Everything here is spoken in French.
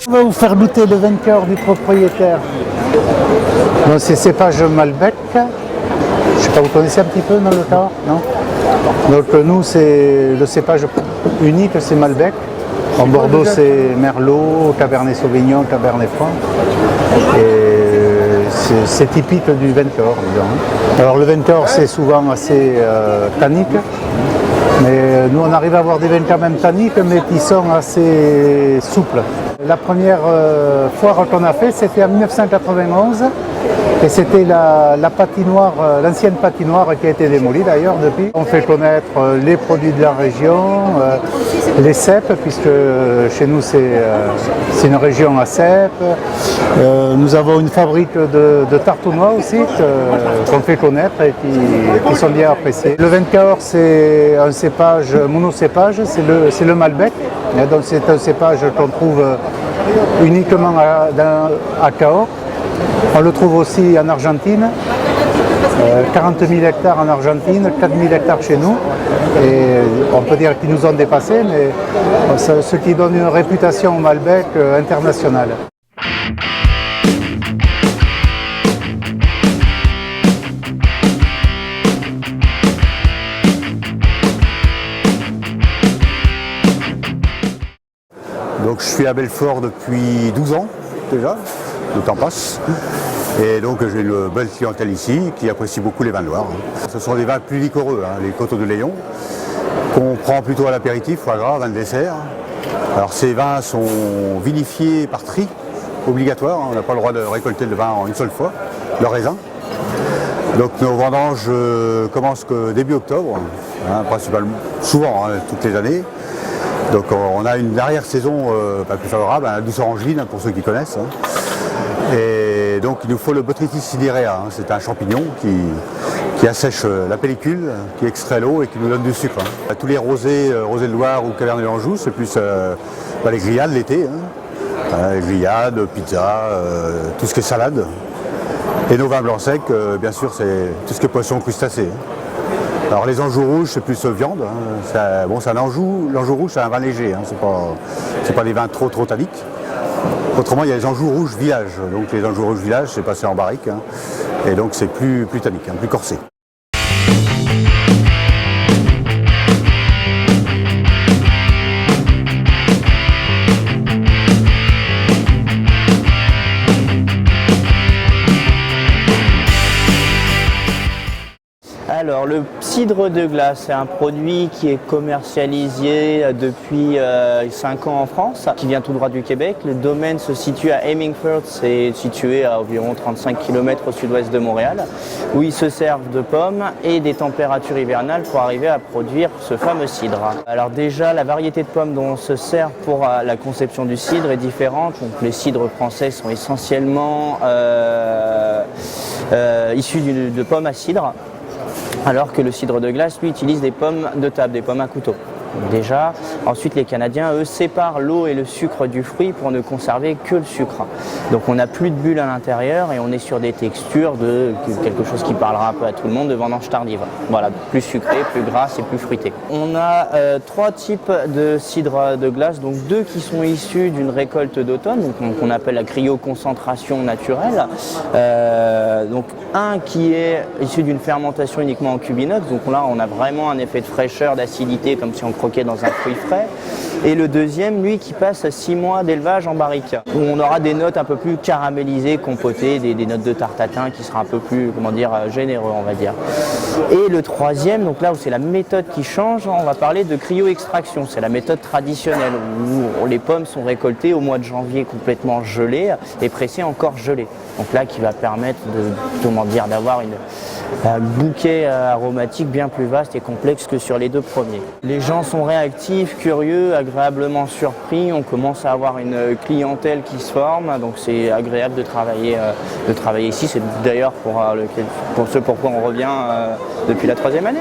On va vous faire goûter le vin de cœur du propriétaire. C'est cépage Malbec. Je ne sais pas, vous connaissez un petit peu dans le Cahors, non? Donc nous, c'est le cépage unique, c'est Malbec. En Bordeaux, c'est Merlot, Cabernet Sauvignon, Cabernet Franc. Et c'est typique du vin de Cahors, disons. Alors le vin de Cahors, c'est souvent assez tannique. Mais nous, on arrive à avoir des vins quand même tanniques, mais qui sont assez souples. La première foire qu'on a fait, c'était en 1991. Et c'était la patinoire, l'ancienne patinoire qui a été démolie d'ailleurs depuis. On fait connaître les produits de la région, les cèpes, puisque chez nous c'est une région à cèpes. Nous avons une fabrique de tartes aux noix aussi qu'on fait connaître et qui sont bien appréciées. Le vin de Cahors, c'est un cépage monocépage, c'est le Malbec. Et donc c'est un cépage qu'on trouve uniquement à Cahors. On le trouve aussi en Argentine, 40 000 hectares en Argentine, 4 000 hectares chez nous. Et on peut dire qu'ils nous ont dépassés, mais ce qui donne une réputation au Malbec internationale. Donc je suis à Belfort depuis 12 ans déjà, le temps passe. Et donc j'ai une belle clientèle ici qui apprécie beaucoup les vins de Loire. Ce sont des vins plus liquoreux, les Coteaux de Léon, qu'on prend plutôt à l'apéritif, foie gras, vin de dessert. Alors ces vins sont vinifiés par tri, obligatoire, on n'a pas le droit de récolter le vin en une seule fois, le raisin. Donc nos vendanges commencent que début octobre, principalement, souvent, toutes les années. Donc on a une arrière-saison plus favorable, la douce orangeline pour ceux qui connaissent. Et donc il nous faut le Botrytis cinerea, c'est un champignon qui assèche la pellicule, qui extrait l'eau et qui nous donne du sucre. Tous les rosés, rosés de Loire ou Cabernet d'Anjou, c'est plus les grillades l'été. Les grillades, pizza, tout ce qui est salade. Et nos vins blancs secs, bien sûr, c'est tout ce qui est poisson, crustacé. Alors les Anjou rouges, c'est plus viande. C'est un Anjou. L'Anjou rouge, c'est un vin léger. C'est pas des vins trop tanniques. Autrement, il y a les Anjou rouges village. Donc les Anjou rouges village, c'est passé en barrique. Et donc c'est plus tannique, plus corsé. Alors le cidre de glace, c'est un produit qui est commercialisé depuis 5 ans en France, qui vient tout droit du Québec. Le domaine se situe à Hemingford, c'est situé à environ 35 km au sud-ouest de Montréal, où ils se servent de pommes et des températures hivernales pour arriver à produire ce fameux cidre. Alors déjà, la variété de pommes dont on se sert pour la conception du cidre est différente. Donc, les cidres français sont essentiellement issus de pommes à cidre, alors que le cidre de glace, lui, utilise des pommes de table, des pommes à couteau. Déjà, ensuite les Canadiens, eux, séparent l'eau et le sucre du fruit pour ne conserver que le sucre. Donc on n'a plus de bulles à l'intérieur et on est sur des textures de quelque chose qui parlera un peu à tout le monde, de vendange tardive. Voilà, plus sucré, plus grasse et plus fruité. On a 3 types de cidre de glace, donc 2 qui sont issus d'une récolte d'automne, donc qu'on appelle la cryoconcentration naturelle. Donc un qui est issu d'une fermentation uniquement en cube inox, donc là on a vraiment un effet de fraîcheur, d'acidité, comme si on croquer dans un fruit frais. Et le deuxième, lui, qui passe 6 mois d'élevage en barrique, où on aura des notes un peu plus caramélisées, compotées, des notes de tarte tatin qui sera un peu plus, généreux, on va dire. Et le troisième, donc là où c'est la méthode qui change, on va parler de cryo-extraction. C'est la méthode traditionnelle où les pommes sont récoltées au mois de janvier complètement gelées et pressées encore gelées. Donc là, qui va permettre d'avoir un bouquet aromatique bien plus vaste et complexe que sur les 2 premiers. Les gens sont réactifs, curieux, agréablement surpris. On commence à avoir une clientèle qui se forme, donc c'est agréable de travailler ici. C'est d'ailleurs pour ce pourquoi on revient depuis la 3e année.